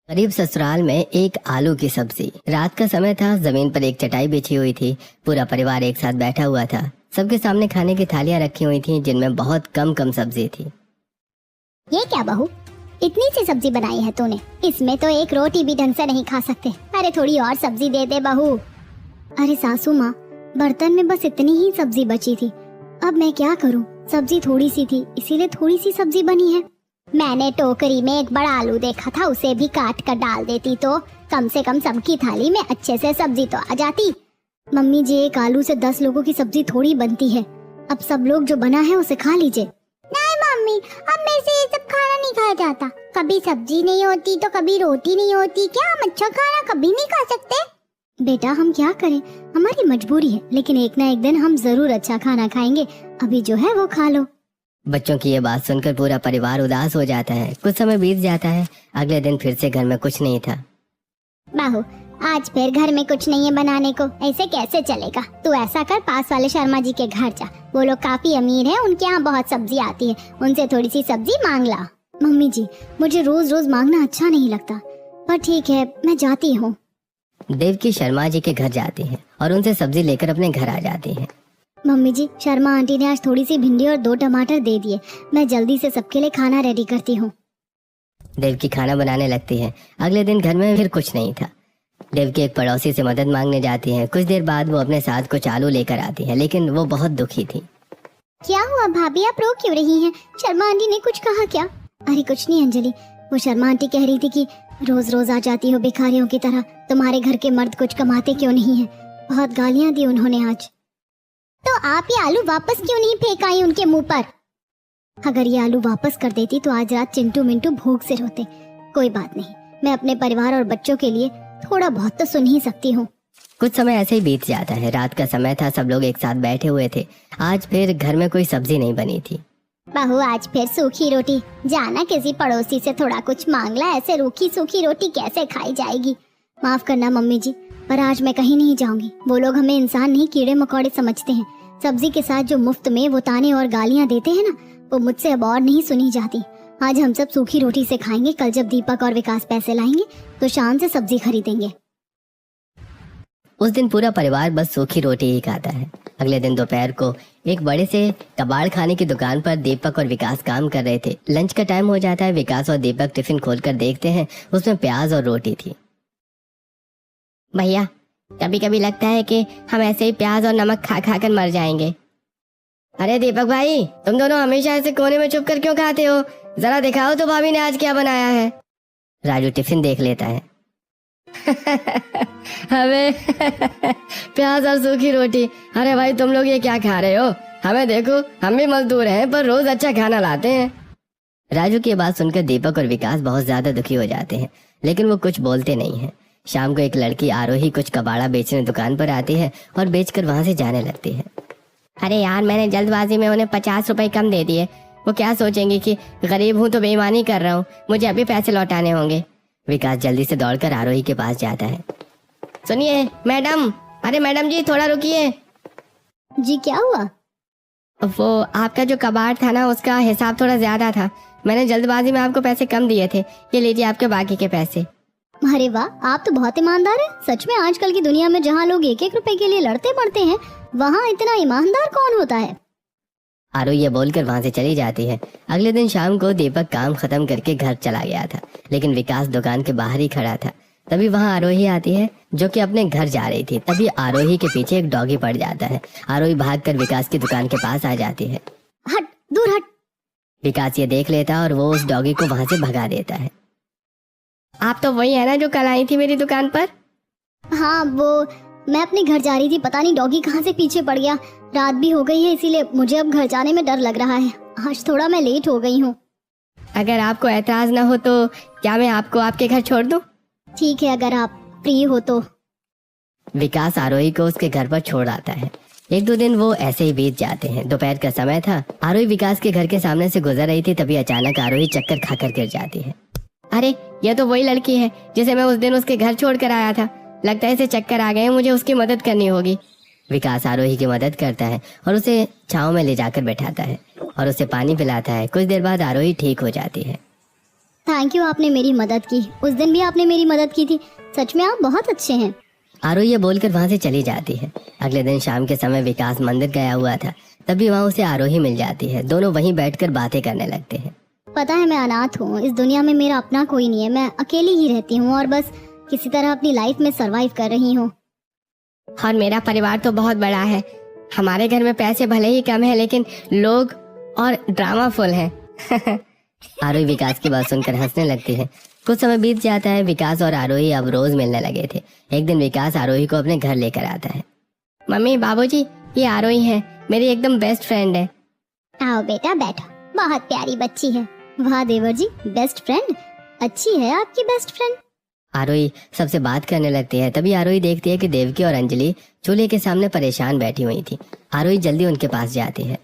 करीब ससुराल में एक आलू की सब्जी। रात का समय था, जमीन पर एक चटाई बिछी हुई थी। पूरा परिवार एक साथ बैठा हुआ था। सबके सामने खाने की थालियां रखी हुई थी जिनमें बहुत कम कम सब्जी थी। ये क्या बहू, इतनी सी सब्जी बनाई है तूने? इसमें तो एक रोटी भी ढंग से नहीं खा सकते। अरे थोड़ी और सब्जी दे दे बहू। अरे सासू माँ, बर्तन में बस इतनी ही सब्जी बची थी। अब मैं क्या करूँ? सब्जी थोड़ी सी थी, इसीलिए थोड़ी सी सब्जी बनी है। मैंने टोकरी में एक बड़ा आलू देखा था, उसे भी काट कर डाल देती तो कम से कम सबकी थाली में अच्छे से सब्जी तो आ जाती। मम्मी जी, एक आलू से 10 लोगों की सब्जी थोड़ी बनती है। अब सब लोग जो बना है उसे खा लीजिए। नहीं मम्मी, अब मेरे से ये सब खाना नहीं खाया जाता। कभी सब्जी नहीं होती तो कभी रोटी नहीं होती। क्या हम अच्छा खाना कभी नहीं खा सकते? बेटा हम क्या करें, हमारी मजबूरी है, लेकिन एक ना एक दिन हम जरूर अच्छा खाना खाएंगे। अभी जो है वो खा लो। बच्चों की ये बात सुनकर पूरा परिवार उदास हो जाता है। कुछ समय बीत जाता है। अगले दिन फिर से घर में कुछ नहीं था। बाहू, आज फिर घर में कुछ नहीं है बनाने को, ऐसे कैसे चलेगा? तू ऐसा कर, पास वाले शर्मा जी के घर जा। वो लोग काफी अमीर हैं, उनके यहाँ बहुत सब्जी आती है, उनसे थोड़ी सी सब्जी मांग ला। मम्मी जी, मुझे रोज रोज मांगना अच्छा नहीं लगता, पर ठीक है मैं जाती हूँ। देवकी शर्मा जी के घर जाती है और उनसे सब्जी लेकर अपने घर आ जाती है। मम्मी जी, शर्मा आंटी ने आज थोड़ी सी भिंडी और 2 टमाटर दे दिए। मैं जल्दी से सबके लिए खाना रेडी करती हूँ। देवकी खाना बनाने लगती है। अगले दिन घर में फिर कुछ नहीं था। देवकी एक पड़ोसी से मदद मांगने जाती है। कुछ देर बाद वो अपने साथ कुछ आलू लेकर आती है, लेकिन वो बहुत दुखी थी। क्या हुआ भाभी, आप रो क्यों रही हैं? शर्मा आंटी ने कुछ कहा क्या? अरे कुछ नहीं अंजलि, वो शर्मा आंटी कह रही थी कि रोज रोज आ जाती हो भिखारियों की तरह, तुम्हारे घर के मर्द कुछ कमाते क्यों नहीं है। बहुत गालियाँ दी उन्होंने आज। तो आप ये आलू वापस क्यों नहीं फेंक आई उनके मुंह पर? अगर ये आलू वापस कर देती तो आज रात चिंटू मिंटू भूख से रोते। कोई बात नहीं, मैं अपने परिवार और बच्चों के लिए थोड़ा बहुत तो सुन ही सकती हूँ। कुछ समय ऐसे ही बीत जाता है। रात का समय था, सब लोग एक साथ बैठे हुए थे। आज फिर घर में कोई सब्जी नहीं बनी थी। बहू, आज फिर सूखी रोटी। जाना किसी पड़ोसी से थोड़ा कुछ मांग ला, ऐसे रूखी सूखी रोटी कैसे खाई जाएगी? माफ करना मम्मी जी, पर आज मैं कहीं नहीं जाऊंगी। वो लोग हमें इंसान नहीं कीड़े मकोड़े समझते हैं। सब्जी के साथ जो मुफ्त में वो ताने और गालियाँ देते हैं ना, वो मुझसे अब और नहीं सुनी जाती। आज हम सब सूखी रोटी से खाएंगे। कल जब दीपक और विकास पैसे लाएंगे तो शान से सब्जी खरीदेंगे। उस दिन पूरा परिवार बस सूखी रोटी ही खाता है। अगले दिन दोपहर को एक बड़े से कबाड़ खाने की दुकान पर दीपक और विकास काम कर रहे थे। लंच का टाइम हो जाता है। विकास और दीपक टिफिन खोलकर देखते हैं, उसमें प्याज और रोटी थी। भैया, कभी कभी लगता है कि हम ऐसे ही प्याज और नमक खा खा कर मर जाएंगे। अरे दीपक भाई, तुम दोनों हमेशा ऐसे कोने में छुप कर क्यों खाते हो? जरा दिखाओ तो भाभी ने आज क्या बनाया है। राजू टिफिन देख लेता है। हमें प्याज और सूखी रोटी। अरे भाई, तुम लोग ये क्या खा रहे हो? हमें देखो, हम भी मजदूर हैं पर रोज अच्छा खाना लाते हैं। राजू की बात सुनकर दीपक और विकास बहुत ज्यादा दुखी हो जाते हैं, लेकिन वो कुछ बोलते नहीं हैं। शाम को एक लड़की आरोही कुछ कबाड़ा बेचने दुकान पर आती है और बेचकर वहां से जाने लगती है। अरे यार, मैंने जल्दबाजी में उन्हें 50 रुपए कम दे दिए। वो क्या सोचेंगे कि गरीब हूँ तो बेईमानी कर रहा हूँ, मुझे अभी पैसे लौटाने होंगे। विकास जल्दी से दौड़कर आरोही के पास जाता है। सुनिए मैडम, अरे मैडम जी थोड़ा रुकिए। जी क्या हुआ? वो आपका जो कबाड़ था ना, उसका हिसाब थोड़ा ज्यादा था। मैंने जल्दबाजी में आपको पैसे कम दिए थे। ये लीजिए आपके बाकी के पैसे। अरे वाह, आप तो बहुत ईमानदार हैं। सच में आजकल की दुनिया में जहाँ लोग 1-1 रुपए के लिए लड़ते पड़ते हैं, वहाँ इतना ईमानदार कौन होता है? आरो ये बोलकर वहां से चली जाती है। अगले दिन शाम को दीपक काम खत्म करके घर चला गया था, लेकिन विकास दुकान के बाहर ही खड़ा था। तभी वहां आरोही आती है जो कि अपने घर जा रही थी। तभी आरोही के पीछे एक डॉगी पड़ जाता है। आरोही भागकर विकास की दुकान के पास आ जाती है। हट, दूर हट। विकास ये देख लेता है और वो उस डॉगी को वहां से भगा देता है। आप तो वही है ना जो कल आई थी मेरी दुकान पर? हाँ, वो मैं अपने घर जा रही थी, पता नहीं डॉगी कहाँ से पीछे पड़ गया। रात भी हो गई है, इसीलिए मुझे अब घर जाने में डर लग रहा है। आज थोड़ा मैं लेट हो गई हूँ। अगर आपको एतराज ना हो तो क्या मैं आपको आपके घर छोड़ दूं? ठीक है, अगर आप फ्री हो तो। विकास आरोही को उसके घर पर छोड़ आता है। 1-2 दिन वो ऐसे ही बीत जाते हैं। दोपहर का समय था। आरोही विकास के घर के सामने से गुजर रही थी, तभी अचानक आरोही चक्कर खाकर गिर जाती है। अरे, ये तो वही लड़की है जिसे मैं उस दिन उसके घर छोड़कर आया था। लगता है इसे चक्कर आ गए, मुझे उसकी मदद करनी होगी। विकास आरोही की मदद करता है और उसे छांव में ले जाकर बैठाता है और उसे पानी पिलाता है। कुछ देर बाद आरोही ठीक हो जाती है। थैंक यू, आपने मेरी मदद की। उस दिन भी आपने मेरी मदद की थी। सच में आप बहुत अच्छे हैं। आरोही ये बोलकर वहाँ से चली जाती है। अगले दिन शाम के समय विकास मंदिर गया हुआ था, तभी वहाँ उसे आरोही मिल जाती है। दोनों वहीं बैठकर बातें करने लगते हैं। पता है, मैं अनाथ हूँ। इस दुनिया में मेरा अपना कोई नहीं है। मैं अकेली ही रहती हूँ और बस किसी तरह अपनी लाइफ में सरवाइव कर रही हूँ। और मेरा परिवार तो बहुत बड़ा है। हमारे घर में पैसे भले ही कम है, लेकिन लोग और ड्रामा फुल है। आरोही विकास की बात सुनकर हंसने लगती है। कुछ समय बीत जाता है। विकास और आरोही अब रोज मिलने लगे थे। एक दिन विकास आरोही को अपने घर लेकर आता है। मम्मी, बाबूजी, ये आरोही है, मेरी एकदम बेस्ट फ्रेंड है। आओ बेटा, बैठो। बहुत प्यारी बच्ची है। वाह देवर जी, बेस्ट फ्रेंड। अच्छी है आपकी बेस्ट फ्रेंड। आरोही सबसे बात करने लगती है। तभी आरोही देखती है कि देवकी और अंजलि चूल्हे के सामने परेशान बैठी हुई थी। आरोही जल्दी उनके पास जाती है।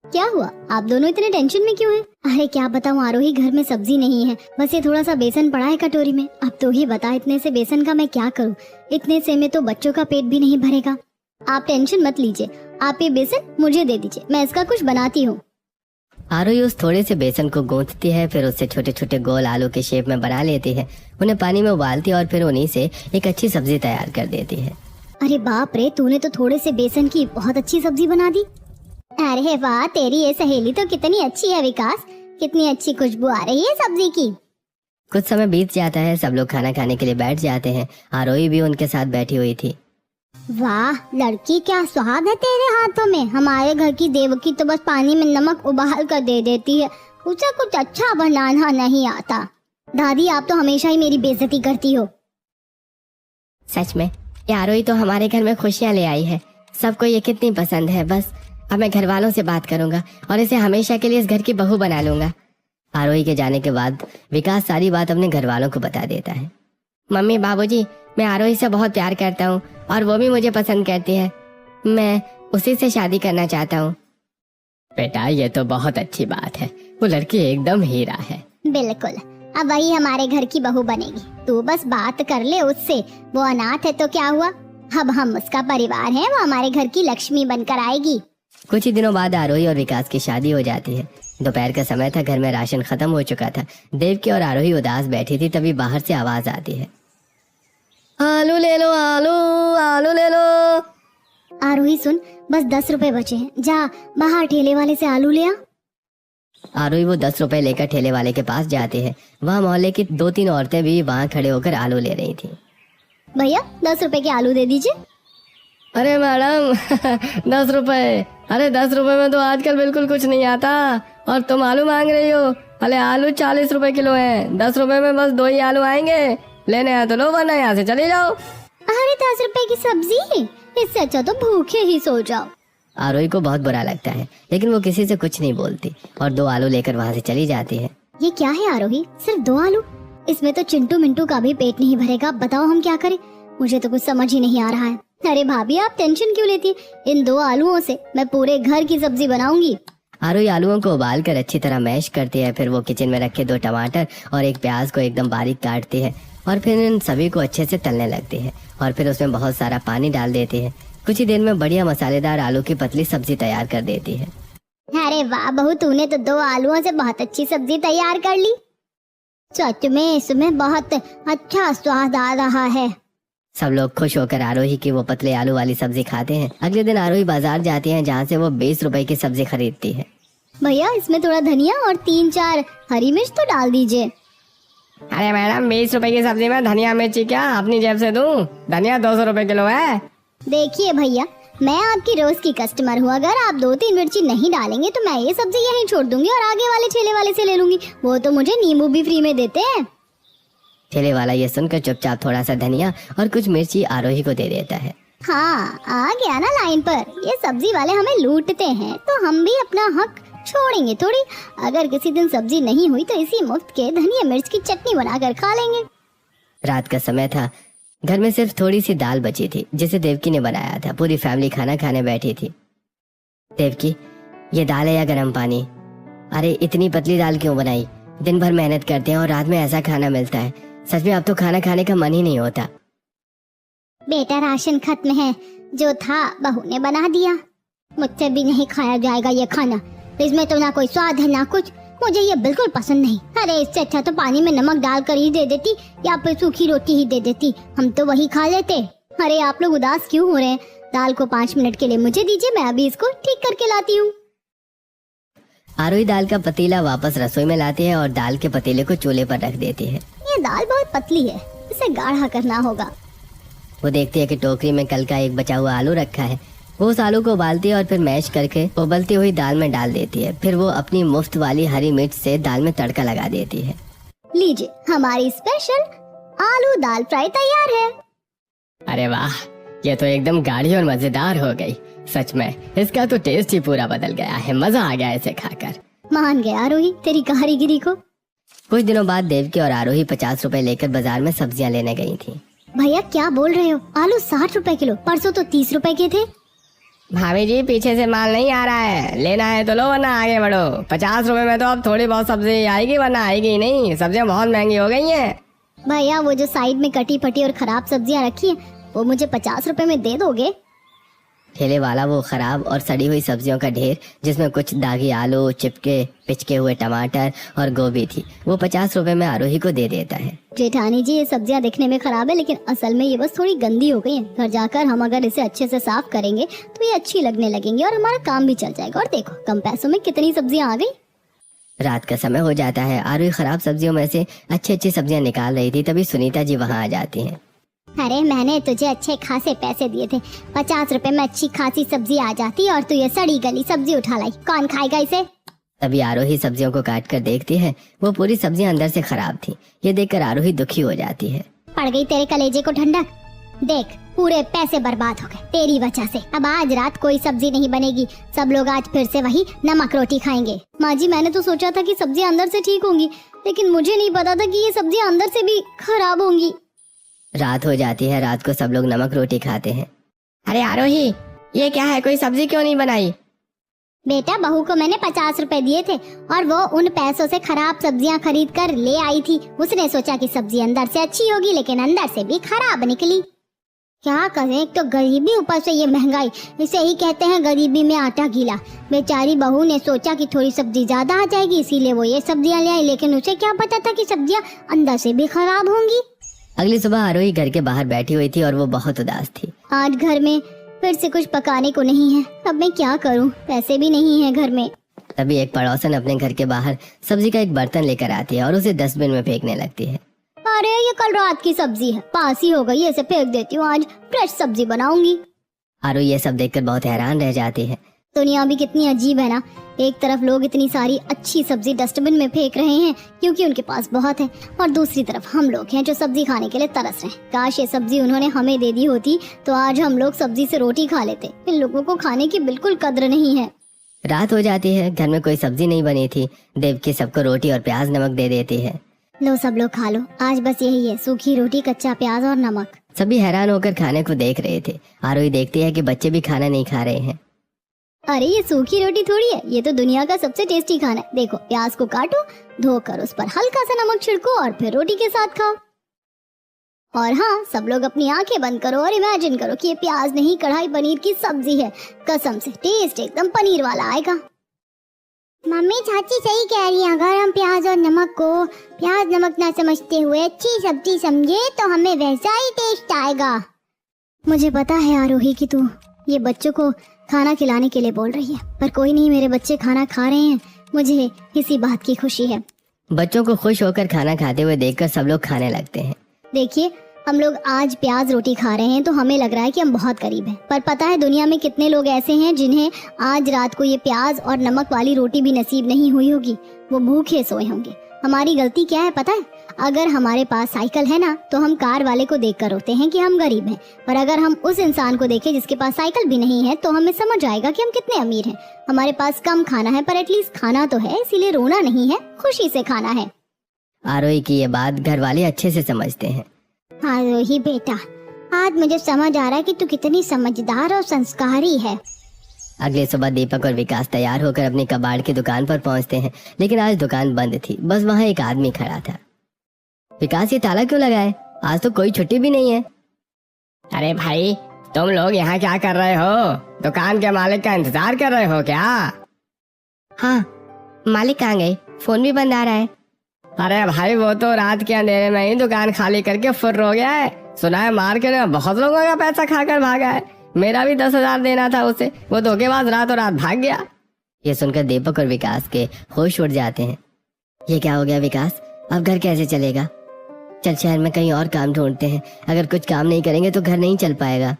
क्या हुआ, आप दोनों इतने टेंशन में क्यों हैं? अरे क्या बताऊं आरोही, घर में सब्जी नहीं है, बस ये थोड़ा सा बेसन पड़ा है कटोरी में। अब तो ही बता, इतने से बेसन का मैं क्या करूं? इतने से में तो बच्चों का पेट भी नहीं भरेगा। आप टेंशन मत लीजिए, आप ये बेसन मुझे दे दीजिए, मैं इसका कुछ बनाती हूँ। आरोही उस थोड़े से बेसन को गूंथती है, फिर उससे छोटे छोटे गोल आलू के शेप में बना लेती है। उन्हें पानी में उबालती है और फिर उन्हीं से एक अच्छी सब्जी तैयार कर देती है। अरे बाप रे, तूने तो थोड़े से बेसन की बहुत अच्छी सब्जी बना दी। अरे वाह, तेरी ये सहेली तो कितनी अच्छी है विकास। कितनी अच्छी खुशबू आ रही है सब्जी की। कुछ समय बीत जाता है। सब लोग खाना खाने के लिए बैठ जाते हैं। आरोही भी उनके साथ बैठी हुई थी। वाह लड़की, क्या स्वाद है तेरे हाथों में। हमारे घर की देवकी तो बस पानी में नमक उबाल कर दे देती है, उसे कुछ अच्छा बनाना नहीं आता। दादी, आप तो हमेशा ही मेरी बेइज्जती करती हो। सच में ये आरोही तो हमारे घर में खुशियाँ ले आई है। सबको ये कितनी पसंद है। बस अब मैं घर वालों से बात करूंगा और इसे हमेशा के लिए इस घर की बहू बना लूंगा। आरोही के जाने के बाद विकास सारी बात अपने घर वालों को बता देता है। मम्मी, बाबूजी, मैं आरोही से बहुत प्यार करता हूँ और वो भी मुझे पसंद करती है। मैं उसी से शादी करना चाहता हूँ। बेटा, ये तो बहुत अच्छी बात है। वो लड़की एकदम हीरा है। बिल्कुल, अब वही हमारे घर की बहू बनेगी। तू बस बात कर ले उससे। वो अनाथ है तो क्या हुआ, अब हम उसका परिवार हैं, वो हमारे घर की लक्ष्मी बनकर आएगी। कुछ ही दिनों बाद आरोही और विकास की शादी हो जाती है। दोपहर का समय था, घर में राशन खत्म हो चुका था। देवकी और आरोही उदास बैठी थी, तभी बाहर से आवाज आती है, आलू ले लो, आलू आलू ले लो। आरोही सुन, बस 10 रुपए बचे हैं, जा बाहर ठेले वाले से आलू ले आ। आरोही वो 10 रुपए लेकर ठेले वाले के पास जाती है। वहाँ मोहल्ले की 2-3 औरतें भी वहाँ खड़े होकर आलू ले रही थी। भैया 10 रुपए के आलू दे दीजिए। अरे मैडम 10 रुपए, अरे 10 रुपए में तो आजकल बिल्कुल कुछ नहीं आता और तुम आलू मांग रही हो। अरे आलू 40 रुपए किलो है, 10 रुपए में बस 2 ही आलू आएंगे। लेने आए तो लो, वरना यहाँ से चले जाओ। अरे 10 रुपए की सब्जी, इससे अच्छा तो भूखे ही सो जाओ। आरोही को बहुत बुरा लगता है, लेकिन वो किसी से कुछ नहीं बोलती और 2 आलू लेकर वहाँ से चली जाती है। ये क्या है आरोही, सिर्फ 2 आलू? इसमें तो चिंटू मिंटू का भी पेट नहीं भरेगा। बताओ हम क्या करें, मुझे तो कुछ समझ ही नहीं आ रहा है। अरे भाभी, आप टेंशन क्यों लेती है? इन 2 आलूओं से मैं पूरे घर की सब्जी बनाऊंगी। आरोही आलूओं को उबाल कर अच्छी तरह मैश करती है। फिर वो किचन में रखे 2 टमाटर और 1 प्याज को एकदम बारीक काटती है और फिर इन सभी को अच्छे से तलने लगती है और फिर उसमें बहुत सारा पानी डाल देती है। कुछ ही देर में बढ़िया मसालेदार आलू की पतली सब्जी तैयार कर देती है। अरे वाह बहू, तूने तो 2 आलूओं से बहुत अच्छी सब्जी तैयार कर ली। सच में इसमें बहुत अच्छा स्वाद आ रहा है। सब लोग खुश होकर आरोही की वो पतले आलू वाली सब्जी खाते हैं। अगले दिन आरोही बाजार जाती है, जहाँ से वो 20 रुपए की सब्जी खरीदती है। भैया इसमें थोड़ा धनिया और 3-4 हरी मिर्च तो डाल दीजिए। अरे मैडम, 20 रुपए की सब्जी में धनिया मिर्ची क्या अपनी जेब से दूं? धनिया 200 रुपए किलो है। देखिए भैया, मैं आपकी रोज की कस्टमर हूँ। अगर आप 2-3 मिर्ची नहीं डालेंगे तो मैं ये सब्जी यहीं छोड़ दूंगी और आगे वाले ठेले वाले से ले लूंगी। वो तो मुझे नींबू भी फ्री में देते हैं। ठेले वाला ये सुनकर चुपचाप थोड़ा सा धनिया और कुछ मिर्ची आरोही को दे देता है। हाँ, आ गया ना लाइन पर। ये सब्जी वाले हमें लूटते हैं तो हम भी अपना हक छोड़ेंगे थोड़ी। अगर किसी दिन सब्जी नहीं हुई तो इसी मुफ्त के धनिया मिर्च की चटनी बनाकर खा लेंगे। रात का समय था। घर में सिर्फ थोड़ी सी दाल बची थी, जिसे देवकी ने बनाया था। पूरी फैमिली खाना खाने बैठी थी। देवकी, ये दाल है या गर्म पानी? अरे इतनी पतली दाल क्यों बनाई? दिन भर मेहनत करते हैं और रात में ऐसा खाना मिलता है। सच में अब तो खाना खाने का मन ही नहीं होता। बेटा राशन खत्म है, जो था बहू ने बना दिया। मुझसे भी नहीं खाया जाएगा ये खाना। इसमें तो ना कोई स्वाद है ना कुछ। मुझे ये बिल्कुल पसंद नहीं। अरे इससे अच्छा तो पानी में नमक डालकर ही दे देती या फिर सूखी रोटी ही दे देती, हम तो वही खा लेते। अरे आप लोग उदास क्यों हो रहे हैं? दाल को 5 मिनट के लिए मुझे दीजिए, मैं अभी इसको ठीक करके लाती हूँ। आरोही दाल का पतीला वापस रसोई में लाती है और दाल के पतीले को चूल्हे पर रख देती है। ये दाल बहुत पतली है, इसे गाढ़ा करना होगा। वो देखती है कि टोकरी में कल का एक बचा हुआ आलू रखा है। वो उस आलू को उबालती है और फिर मैश करके उबलती हुई दाल में डाल देती है। फिर वो अपनी मुफ्त वाली हरी मिर्च से दाल में तड़का लगा देती है। लीजिए, हमारी स्पेशल आलू दाल फ्राई तैयार है। अरे वाह, ये तो एकदम गाढ़ी और मजेदार हो गई। सच में इसका तो टेस्ट ही पूरा बदल गया है। मजा आ गया इसे खाकर। मान गया आरोही तेरी कारीगिरी को। कुछ दिनों बाद देवकी और आरोही 50 रुपए लेकर बाजार में सब्जियां लेने गई थी। भैया क्या बोल रहे हो? आलू 60 रुपए किलो, परसों तो 30 रुपए के थे। भाभी जी, पीछे से माल नहीं आ रहा है, लेना है तो लो वरना आगे बढ़ो। 50 रुपए में तो अब थोड़ी बहुत सब्जी आएगी, वरना आएगी ही नहीं। सब्जियां बहुत महंगी हो गई हैं। भैया वो जो साइड में कटी फटी और खराब सब्जियां रखी हैं, वो मुझे 50 रुपए में दे दोगे? ठेले वाला वो खराब और सड़ी हुई सब्जियों का ढेर, जिसमें कुछ दागी आलू, चिपके पिचके हुए टमाटर और गोभी थी, वो 50 रुपए में आरोही को दे देता है। जेठानी जी, ये सब्जियां दिखने में खराब है, लेकिन असल में ये बस थोड़ी गंदी हो गई हैं। घर जाकर हम अगर इसे अच्छे से साफ करेंगे तो ये अच्छी लगने लगेंगी और हमारा काम भी चल जाएगा। और देखो कम पैसों में कितनी सब्जियां आ गई। रात का समय हो जाता है। आरोही खराब सब्जियों में से अच्छी अच्छी सब्जियां निकाल रही थी, तभी सुनीता जी वहाँ आ जाती हैं। अरे मैंने तुझे अच्छे खासे पैसे दिए थे, 50 रुपए में अच्छी खासी सब्जी आ जाती और तू ये सड़ी गली सब्जी उठा लाई। कौन खाएगा इसे? तभी आरोही सब्जियों को काट कर देखती है। वो पूरी सब्जियां अंदर से खराब थी। ये देखकर आरोही दुखी हो जाती है। पड़ गई तेरे कलेजे को ठंडक। देख, पूरे पैसे बर्बाद हो गए तेरी वजह से। अब आज रात कोई सब्जी नहीं बनेगी, सब लोग आज फिर से वही नमक रोटी खाएंगे। माँ जी, मैंने तो सोचा था कि सब्जियां अंदर से ठीक होंगी, लेकिन मुझे नहीं पता था कि ये सब्जियां अंदर से भी खराब होंगी। रात हो जाती है। रात को सब लोग नमक रोटी खाते हैं। अरे आरोही, ये क्या है? कोई सब्जी क्यों नहीं बनाई? बेटा, बहू को मैंने 50 रुपए दिए थे और वो उन पैसों से खराब सब्जियां खरीद कर ले आई थी। उसने सोचा कि सब्जी अंदर से अच्छी होगी, लेकिन अंदर से भी खराब निकली। क्या करें, एक तो गरीबी, ऊपर से ये महंगाई। इसे ही कहते हैं गरीबी में आटा गीला। बेचारी बहू ने सोचा कि थोड़ी सब्जी ज्यादा आ जाएगी, इसीलिए वो ये सब्जियां ले आई, लेकिन उसे क्या पता था कि सब्जियां अंदर से भी खराब होंगी। अगली सुबह आरोही घर के बाहर बैठी हुई थी और वो बहुत उदास थी। आज घर में फिर से कुछ पकाने को नहीं है। अब मैं क्या करूं? पैसे भी नहीं है घर में। तभी एक पड़ोसन अपने घर के बाहर सब्जी का एक बर्तन लेकर आती है और उसे डस्टबिन में फेंकने लगती है। अरे ये कल रात की सब्जी है, बासी हो गई, इसे फेंक देती हूँ, आज फ्रेश सब्जी बनाऊंगी। आरोही ये सब देखकर बहुत हैरान रह जाती है। दुनिया भी कितनी अजीब है ना। एक तरफ लोग इतनी सारी अच्छी सब्जी डस्टबिन में फेंक रहे हैं क्योंकि उनके पास बहुत है, और दूसरी तरफ हम लोग हैं जो सब्जी खाने के लिए तरस रहे हैं। काश ये सब्जी उन्होंने हमें दे दी होती तो आज हम लोग सब्जी से रोटी खा लेते। इन लोगों को खाने की बिल्कुल कद्र नहीं है। रात हो जाती है। घर में कोई सब्जी नहीं बनी थी। देवकी सबको रोटी और प्याज नमक दे देती है। लो सब लोग खा लो, आज बस यही है, सूखी रोटी, कच्चा प्याज और नमक। सभी हैरान होकर खाने को देख रहे थे। आरोही देखती है कि बच्चे भी खाना नहीं खा रहे हैं। अरे ये सूखी रोटी थोड़ी है, ये तो दुनिया का सबसे टेस्टी खाना है। देखो, प्याज को काटो, धोकर उस पर हल्का सा नमक छिड़को और फिर रोटी के साथ खाओ। और हाँ, सब लोग अपनी आंखें बंद करो और इमेजिन करो कि ये प्याज नहीं, कढ़ाई पनीर की सब्जी है। कसम से टेस्ट एकदम पनीर वाला आएगा। मम्मी, चाची सही कह रही है। अगर हम प्याज और नमक को प्याज नमक ना समझते हुए अच्छी सब्जी समझे तो हमें वैसा ही टेस्ट आएगा। मुझे पता है आरोही कि तू ये बच्चों को खाना खिलाने के लिए बोल रही है, पर कोई नहीं, मेरे बच्चे खाना खा रहे हैं, मुझे इसी बात की खुशी है। बच्चों को खुश होकर खाना खाते हुए देखकर सब लोग खाने लगते हैं। देखिए, हम लोग आज प्याज रोटी खा रहे हैं तो हमें लग रहा है कि हम बहुत गरीब हैं, पर पता है दुनिया में कितने लोग ऐसे हैं जिन्हें आज रात को ये प्याज और नमक वाली रोटी भी नसीब नहीं हुई होगी। वो भूखे सोए होंगे। हमारी गलती क्या है पता है? अगर हमारे पास साइकिल है ना तो हम कार वाले को देखकर रोते हैं कि हम गरीब हैं, पर अगर हम उस इंसान को देखें जिसके पास साइकिल भी नहीं है तो हमें समझ आएगा कि हम कितने अमीर हैं। हमारे पास कम खाना है पर एटलीस्ट खाना तो है, इसीलिए रोना नहीं है, खुशी से खाना है। आरोही की ये बात घर वाले अच्छे से समझते हैं। आरोही बेटा, आज मुझे समझ आ रहा है कि तू कितनी समझदार और संस्कारी है। अगले सुबह दीपक और विकास तैयार होकर अपनी कबाड़ की दुकान पर पहुंचते हैं, लेकिन आज दुकान बंद थी। बस वहाँ एक आदमी खड़ा था। विकास, ये ताला क्यों लगा है? आज तो कोई छुट्टी भी नहीं है। अरे भाई, तुम लोग यहाँ क्या कर रहे हो? दुकान के मालिक का इंतजार कर रहे हो क्या? हाँ, मालिक कहाँ गए? फोन भी बंद आ रहा है। अरे भाई वो तो रात के अंधेरे में ही दुकान खाली करके फुर्र हो गया है। सुना है मार्केट में बहुत लोगों का पैसा खाकर भागा है। मेरा भी 10,000 देना था उसे, वो धोखेबाज रातों रात भाग गया। ये सुनकर दीपक और विकास के होश उड़ जाते हैं। ये क्या हो गया विकास, अब घर कैसे चलेगा? चल शहर में कहीं और काम ढूंढते हैं, अगर कुछ काम नहीं करेंगे तो घर नहीं चल पाएगा।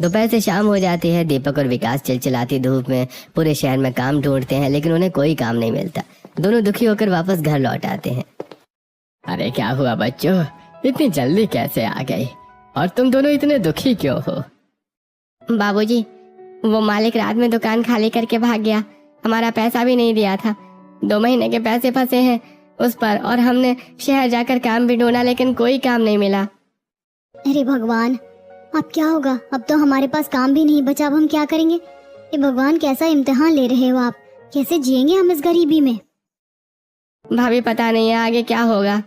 दोपहर से शाम हो जाती है। दीपक और विकास चिलचिलाती धूप में पूरे शहर में काम ढूंढते हैं, लेकिन उन्हें कोई काम नहीं मिलता। दोनों दुखी होकर वापस घर लौट आते हैं। अरे क्या हुआ बच्चों, इतनी जल्दी कैसे आ गई, और तुम दोनों इतने दुखी क्यों हो? बाबूजी, वो मालिक रात में दुकान खाली करके भाग गया। हमारा पैसा भी नहीं दिया था। 2 महीने के पैसे फंसे हैं उस पर, और हमने शहर जाकर काम भी ढूंढा लेकिन कोई काम नहीं मिला। अरे भगवान, अब क्या होगा? अब तो हमारे पास काम भी नहीं बचा, अब हम क्या करेंगे? ये भगवान, कैसा इम्तिहान ले रहे हो आप? कैसे जिएंगे हम इस गरीबी में? भाभी पता नहीं है आगे क्या होगा।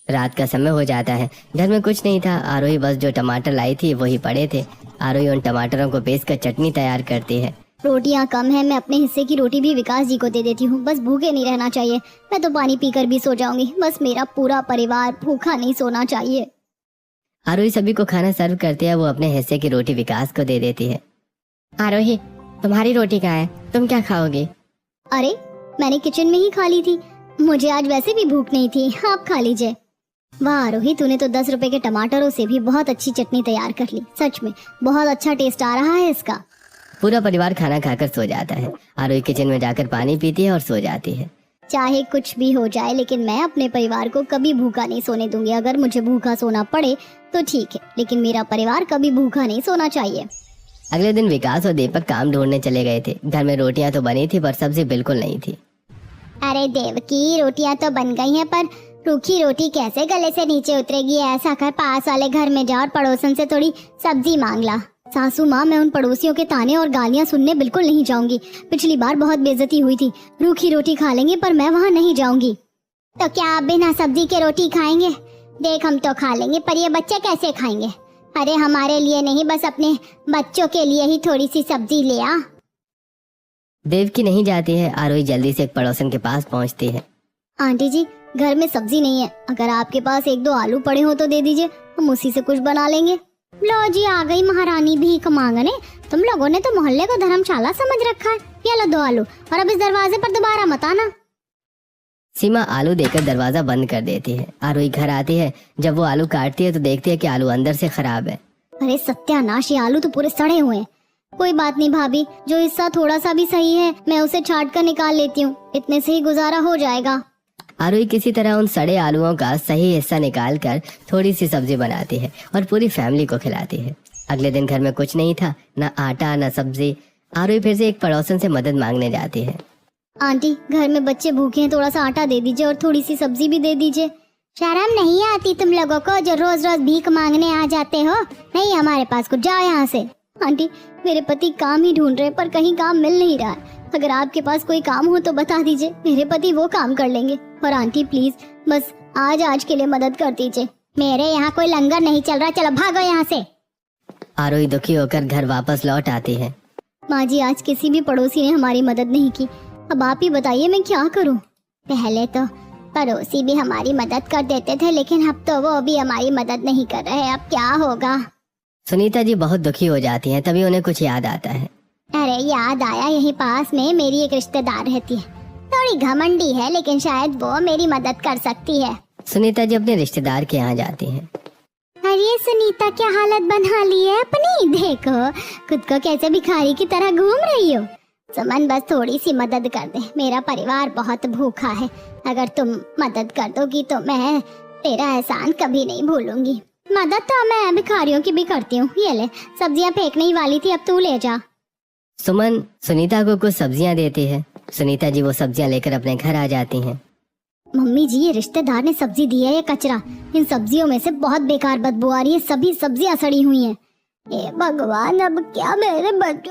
रात का समय हो जाता है। घर में कुछ नहीं था। आरोही बस जो टमाटर लाई थी वही पड़े थे। आरोही उन टमाटरों को पीसकर चटनी तैयार करती है। रोटियां कम है, मैं अपने हिस्से की रोटी भी विकास जी को दे देती हूँ। बस भूखे नहीं रहना चाहिए। मैं तो पानी पीकर भी सो जाऊंगी। बस मेरा पूरा परिवार भूखा नहीं सोना चाहिए। आरोही सभी को खाना सर्व करती है। वो अपने हिस्से की रोटी विकास को दे देती है। आरोही, तुम्हारी रोटी कहाँ है? तुम क्या खाओगी? अरे, मैंने किचन में ही खा ली थी। मुझे आज वैसे भी भूख नहीं थी, आप खा लीजिए। वाह आरोही, तूने तो 10 रुपए के टमाटरों से भी बहुत अच्छी चटनी तैयार कर ली। सच में बहुत अच्छा टेस्ट आ रहा है इसका। पूरा परिवार खाना खाकर सो जाता है। आरोही किचन में जाकर पानी पीती है और सो जाती है। चाहे कुछ भी हो जाए, लेकिन मैं अपने परिवार को कभी भूखा नहीं सोने दूंगी। अगर मुझे भूखा सोना पड़े तो ठीक है, लेकिन मेरा परिवार कभी भूखा नहीं सोना चाहिए। अगले दिन विकास और दीपक काम ढूंढने चले गए थे। घर में रोटियां तो बनी थी पर सब्जी बिल्कुल नहीं थी। अरे देवकी, रोटियां तो बन गई हैं, पर रूखी रोटी कैसे गले से नीचे उतरेगी? ऐसा कर, पास वाले घर में जा और पड़ोसन से थोड़ी सब्जी मांग ला। सासू माँ, मैं उन पड़ोसियों के ताने और गालियाँ सुनने बिल्कुल नहीं जाऊंगी। पिछली बार बहुत बेइज्जती हुई थी। रूखी रोटी खा लेंगे पर मैं वहाँ नहीं जाऊंगी। तो क्या आप बिना सब्जी के रोटी खाएंगे? देख, हम तो खा लेंगे, पर ये बच्चे कैसे खाएंगे? अरे हमारे लिए नहीं, बस अपने बच्चों के लिए ही थोड़ी सी सब्जी ले आ। देवकी नहीं जाती है। आरोही जल्दी से एक पड़ोसन के पास पहुंचती है। आंटी जी, घर में सब्जी नहीं है। अगर आपके पास 1-2 आलू पड़े हो तो दे दीजिए, हम उसी से कुछ बना लेंगे। लो जी, आ गई महारानी भीख मांगने। तुम लोगों ने तो मोहल्ले को धर्मशाला समझ रखा है। ये लो 2 आलू, और अब इस दरवाजे पर दोबारा मत आना। सीमा आलू देकर दरवाजा बंद कर देती है। आरोही घर आती है। जब वो आलू काटती है तो देखती है कि आलू अंदर से खराब है। अरे सत्यानाश, ये आलू तो पूरे सड़े हुए हैं। कोई बात नहीं भाभी, जो हिस्सा थोड़ा सा भी सही है मैं उसे छांट कर निकाल लेती हूँ। इतने से ही गुजारा हो जाएगा। आरोही किसी तरह उन सड़े आलूओं का सही हिस्सा निकाल कर थोड़ी सी सब्जी बनाती है और पूरी फैमिली को खिलाती है। अगले दिन घर में कुछ नहीं था, न आटा न सब्जी। आरोही फिर से एक पड़ोसन से मदद मांगने जाती है। आंटी, घर में बच्चे भूखे हैं, थोड़ा सा आटा दे दीजिए और थोड़ी सी सब्जी भी दे दीजिए। शर्म नहीं आती तुम लोगों को, जो रोज रोज भीख मांगने आ जाते हो? नहीं हमारे पास कुछ, जाओ यहाँ से। आंटी, मेरे पति काम ही ढूंढ रहे हैं पर कहीं काम मिल नहीं रहा है। अगर आपके पास कोई काम हो तो बता दीजिए, मेरे पति वो काम कर लेंगे। और आंटी प्लीज, बस आज के लिए मदद कर दीजिए। मेरे यहाँ कोई लंगर नहीं चल रहा, चलो भागो यहाँ से। आरोही दुखी होकर घर वापस लौट आती है। माँ जी, आज किसी भी पड़ोसी ने हमारी मदद नहीं की। अब आप ही बताइए मैं क्या करूँ? पहले तो पड़ोसी भी हमारी मदद कर देते थे, लेकिन अब तो वो भी हमारी मदद नहीं कर रहे। अब क्या होगा? सुनीता जी बहुत दुखी हो जाती हैं। तभी उन्हें कुछ याद आता है। अरे याद आया, यहीं पास में मेरी एक रिश्तेदार रहती है। थोड़ी घमंडी है, लेकिन शायद वो मेरी मदद कर सकती है। सुनीता जी अपने रिश्तेदार के यहाँ जाती हैं। अरे सुनीता, क्या हालत बना ली है अपनी? देखो खुद को कैसे भिखारी की तरह घूम रही हो। सुमन, बस थोड़ी सी मदद कर दे, मेरा परिवार बहुत भूखा है। अगर तुम मदद कर दोगी तो मैं तेरा एहसान कभी नहीं भूलूंगी। मदद तो मैं भिखारियों की भी करती हूँ। ये ले, सब्जियाँ फेंकने ही वाली थी, अब तू ले जा। सुमन सुनीता को कुछ सब्जियां देती है। सुनीता जी वो सब्जियां लेकर अपने घर आ जाती हैं। मम्मी जी, ये रिश्तेदार ने सब्जी दी है, ये कचरा। इन सब्जियों में से बहुत बेकार बदबू आ रही है। सभी सब्जियां सड़ी हुई हैं। ए भगवान, अब क्या मेरे बच्चों